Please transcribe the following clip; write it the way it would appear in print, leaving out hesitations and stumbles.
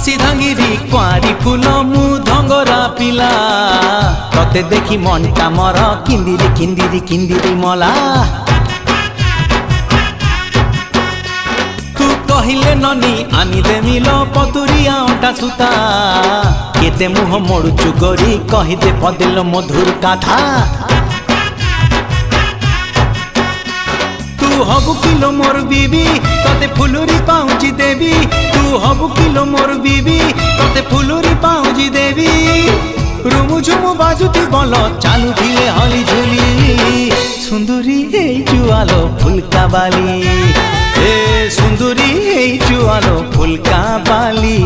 सिधांगिरी कुआरी फूल मु धंगरा पिला तते देखी मनटा मर किंदिरी किंदिरी किंदिरी मला तू कहिले ननी आनी देमिल पतुरिया अंटा सुता केते मुह मोड़ुचु गोरी कहिदे पदिल मधुर कथा तू हबु किलो मोर बीबी तते फुलुरी पाउची देवी तू हबु किलो मोर बीबी तते फुलुरी पाउची देवी रुमु झुमु बाजुती बोल चालू धिले हली झुली सुंदरी हे जुआलो फुलका बाली ए सुंदरी हे जुआलो फुलका बाली।